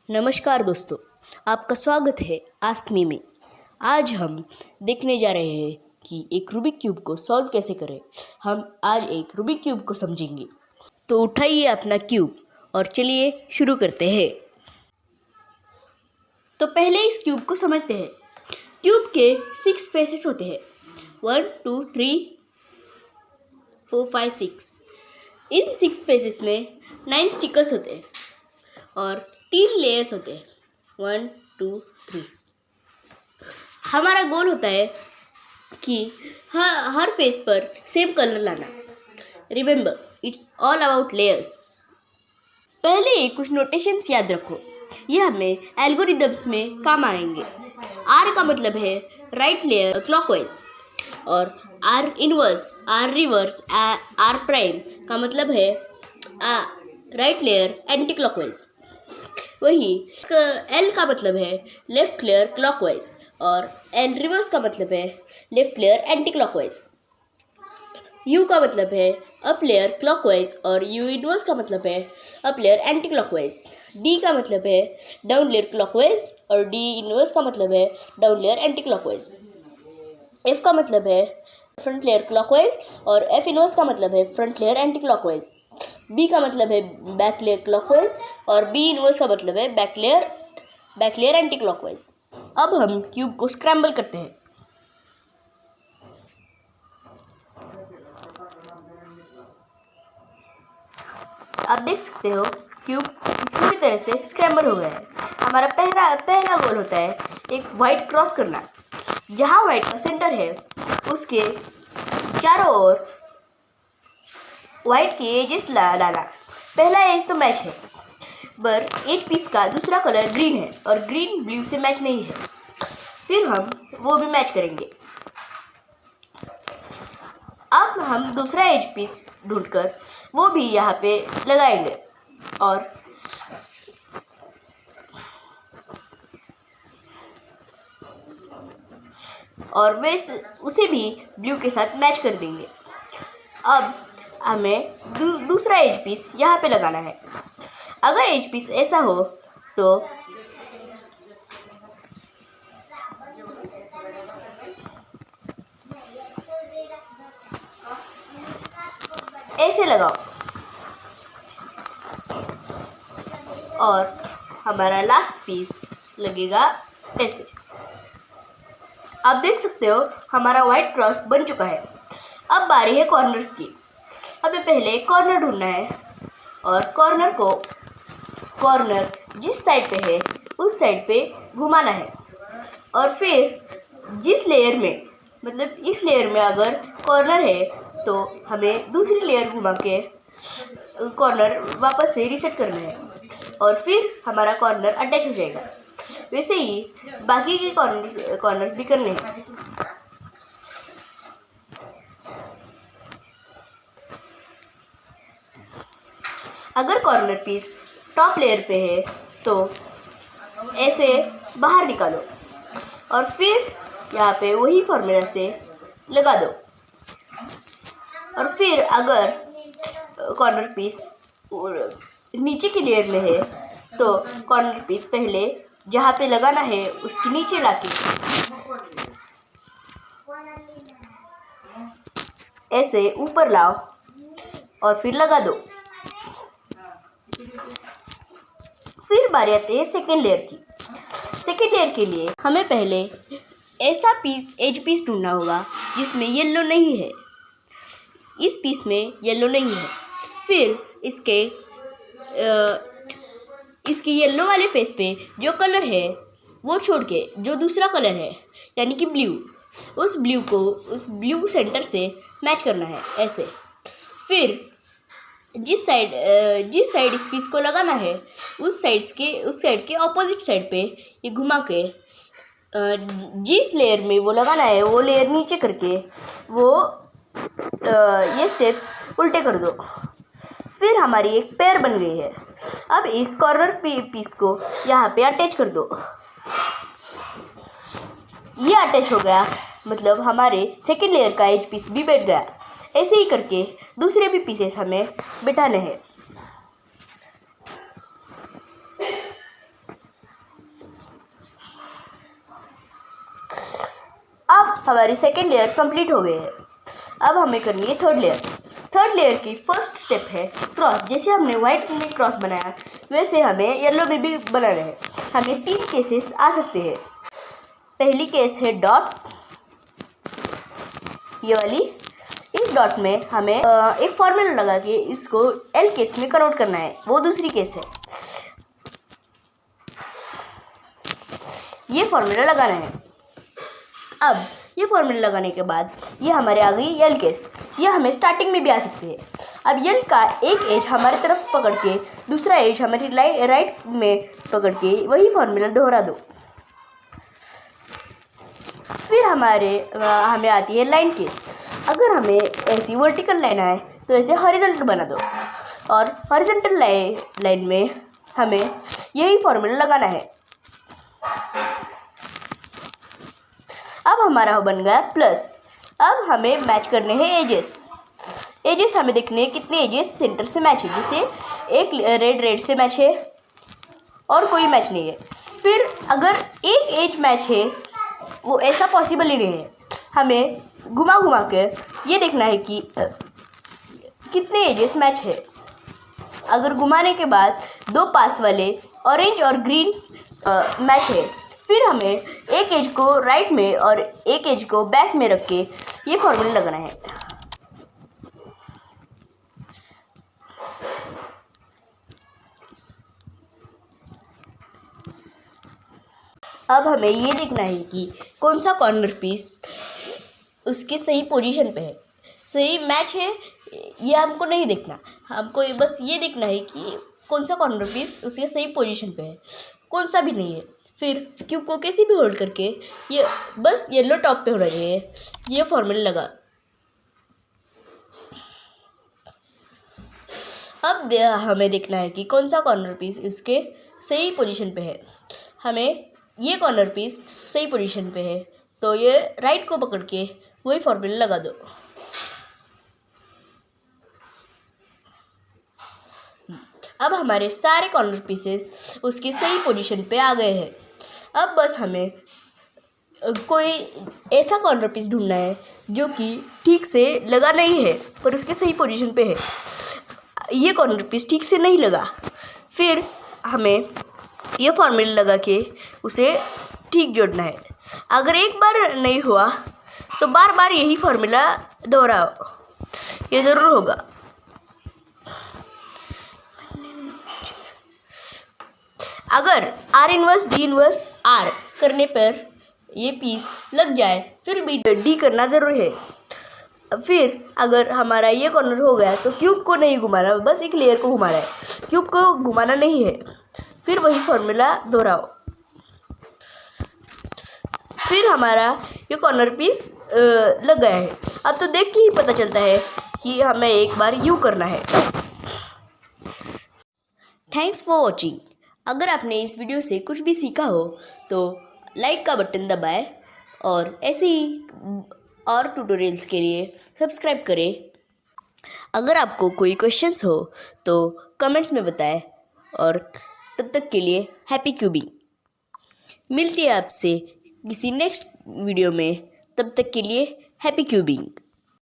नमस्कार दोस्तों, आपका स्वागत है आस्क मी में। आज हम देखने जा रहे हैं कि एक रूबिक क्यूब को सॉल्व कैसे करें। हम आज एक रूबिक क्यूब को समझेंगे। तो उठाइए अपना क्यूब और चलिए शुरू करते हैं। तो पहले इस क्यूब को समझते हैं। क्यूब के 6 फेसेस होते हैं, 1 2 3 4 5 6। इन 6 फेसेस में 9 स्टिकर्स होते हैं और 3 लेयर्स होते हैं, 1 2 3। हमारा गोल होता है कि हर फेस पर सेम कलर लाना। Remember, it's all about layers. पहले कुछ नोटेशंस याद रखो, ये हमें एल्गोरिदम्स में काम आएंगे। आर का मतलब है राइट लेयर क्लॉकवाइज और R inverse, R reverse, R prime का मतलब है राइट लेयर एंटी क्लॉकवाइज। वही एल का मतलब है लेफ्ट लेयर क्लॉकवाइज और एल रिवर्स का मतलब है left layer anti clockwise. U का मतलब है अप लेयर क्लॉकवाइज और यू इनवर्स का मतलब है up layer anti clockwise. D का मतलब है डाउन लेयर क्लॉकवाइज और डी इनवर्स का मतलब है down layer anti clockwise. F का मतलब है फ्रंट लेयर क्लॉकवाइज और एफ इनवर्स का मतलब है front layer anti clockwise. B का मतलब है बैक लेयर क्लॉकवाइज और बी इनवर्स का मतलब है बैक लेयर एंटी क्लॉकवाइज। अब हम क्यूब को स्क्रैम्बल करते हैं। आप देख सकते हो क्यूब पूरी तरह से स्क्रैम्बल हो गया है। हमारा पहला गोल होता है एक वाइट क्रॉस करना। जहाँ वाइट का सेंटर है उसके चारों ओर वाइट के एजेस लाना। पहला एज तो मैच है, पर एज पीस का दूसरा कलर ग्रीन है और ग्रीन ब्लू से मैच नहीं है। फिर हम वो भी मैच करेंगे। अब हम दूसरा एज पीस ढूंढकर वो भी यहाँ पे लगाएंगे और वे उसे भी ब्लू के साथ मैच कर देंगे। अब हमें दूसरा एज पीस यहाँ पे लगाना है। अगर एज पीस ऐसा हो तो ऐसे लगाओ और हमारा लास्ट पीस लगेगा ऐसे। आप देख सकते हो हमारा वाइट क्रॉस बन चुका है। अब बारी है कॉर्नर्स की। हमें पहले कॉर्नर ढूंढना है और कॉर्नर जिस साइड पे है उस साइड पे घुमाना है और फिर जिस लेयर में, मतलब इस लेयर में अगर कॉर्नर है तो हमें दूसरी लेयर घुमा के कॉर्नर वापस से रीसेट करना है और फिर हमारा कॉर्नर अटैच हो जाएगा। वैसे ही बाकी के कॉर्नर्स भी करने हैं। अगर कॉर्नर पीस टॉप लेयर पे है तो ऐसे बाहर निकालो और फिर यहाँ पे वही फॉर्मूला से लगा दो। और फिर अगर कॉर्नर पीस नीचे की लेयर में है तो कॉर्नर पीस पहले जहाँ पे लगाना है उसके नीचे लाके ऐसे ऊपर लाओ और फिर लगा दो। फिर बारी आती है सेकेंड लेयर की। सेकेंड लेयर के लिए हमें पहले ऐसा एज पीस ढूंढना होगा जिसमें येलो नहीं है। इस पीस में येलो नहीं है। फिर इसके येलो वाले फेस पे जो कलर है वो छोड़ के जो दूसरा कलर है यानी कि ब्लू, उस ब्लू सेंटर से मैच करना है ऐसे। फिर जिस साइड इस पीस को लगाना है उस साइड के ऑपोजिट साइड पे ये घुमा के जिस लेयर में वो लगाना है वो लेयर नीचे करके वो ये स्टेप्स उल्टे कर दो। फिर हमारी एक पेयर बन गई है। अब इस कॉर्नर पीस को यहाँ पे अटैच कर दो। ये अटैच हो गया, मतलब हमारे सेकेंड लेयर का एज पीस भी बैठ गया। ऐसे ही करके दूसरे भी पीसेस हमें बिठाने हैं। हमारी सेकेंड लेयर कंप्लीट हो गई है। अब हमें करनी है थर्ड लेयर। थर्ड लेयर की फर्स्ट स्टेप है क्रॉस। जैसे हमने वाइट में क्रॉस बनाया वैसे हमें येलो में भी बनाना है। हमें 3 केसेस आ सकते हैं। पहली केस है डॉट, ये वाली। इस डॉट में हमें एक फॉर्मूला लगा के इसको एल केस में कन्वर्ट करना है, वो दूसरी केस है। ये फॉर्मूला लगाना है। अब ये फॉर्मूला लगाने के बाद ये हमारे आ गई यल केस। ये हमें स्टार्टिंग में भी आ सकती है। अब यल का एक एज हमारी तरफ पकड़ के दूसरा एज हमारी राइट में पकड़ के वही फॉर्मूला दोहरा दो। फिर हमें आती है लाइन केस। अगर हमें ऐसी वर्टिकल लाइन आए तो ऐसे हॉरिजॉन्टल बना दो, और हॉरिजॉन्टल लाइन में हमें यही फॉर्मूला लगाना है। अब हमारा बन गया प्लस। अब हमें मैच करने हैं एजेस। एजेस हमें देखने हैं कितने एजेस सेंटर से मैच है। जैसे एक रेड से मैच है और कोई मैच नहीं है। फिर अगर एक एज मैच है, वो ऐसा पॉसिबल ही नहीं है। हमें घुमा घुमा कर ये देखना है कि कितने एजेस मैच है। अगर घुमाने के बाद 2 पास वाले ऑरेंज और ग्रीन मैच है, फिर हमें एक एज को राइट में और एक एज को बैक में रख के ये फॉर्मूला लगाना है। अब हमें ये देखना है कि कौन सा कॉर्नर पीस उसके सही पोजीशन पे है, सही मैच है, ये हमको नहीं देखना। हमको बस ये देखना है कि कौन सा कॉर्नर पीस उसके सही पोजीशन पे है, कौन सा भी नहीं है। फिर क्यूब को कैसे भी होल्ड करके ये बस येलो टॉप पे होना चाहिए, ये फॉर्मूला लगा। अब हमें देखना है कि कौन सा कॉर्नर पीस इसके सही पोजीशन पे है। हमें ये कॉर्नर पीस सही पोजीशन पे है, तो ये राइट को पकड़ के वही फॉर्मूला लगा दो। अब हमारे सारे कॉर्नर पीसेस उसके सही पोजीशन पे आ गए हैं। अब बस हमें कोई ऐसा कॉर्नर पीस ढूंढना है जो कि ठीक से लगा नहीं है पर उसके सही पोजीशन पे है। ये कॉर्नर पीस ठीक से नहीं लगा, फिर हमें ये फॉर्मूला लगा के उसे ठीक जोड़ना है। अगर एक बार नहीं हुआ तो बार बार यही फॉर्मूला दोहराओ, ये ज़रूर होगा। अगर R inverse D inverse R करने पर ये पीस लग जाए फिर भी D करना ज़रूरी है। फिर अगर हमारा ये कॉर्नर हो गया तो क्यूब को नहीं घुमाना, बस एक लेयर को घुमाना है, क्यूब को घुमाना नहीं है। फिर वही फॉर्मूला दोहराओ। फिर हमारा ये कॉर्नर पीस लग गया है। अब तो देख के ही पता चलता है कि हमें एक बार यूँ करना है। Thanks for watching. अगर आपने इस वीडियो से कुछ भी सीखा हो तो लाइक का बटन दबाएं और ऐसे ही और ट्यूटोरियल्स के लिए सब्सक्राइब करें। अगर आपको कोई क्वेश्चंस हो तो कमेंट्स में बताएं, और तब तक के लिए हैप्पी क्यूबिंग। मिलती है आपसे किसी नेक्स्ट वीडियो में, तब तक के लिए हैप्पी क्यूबिंग।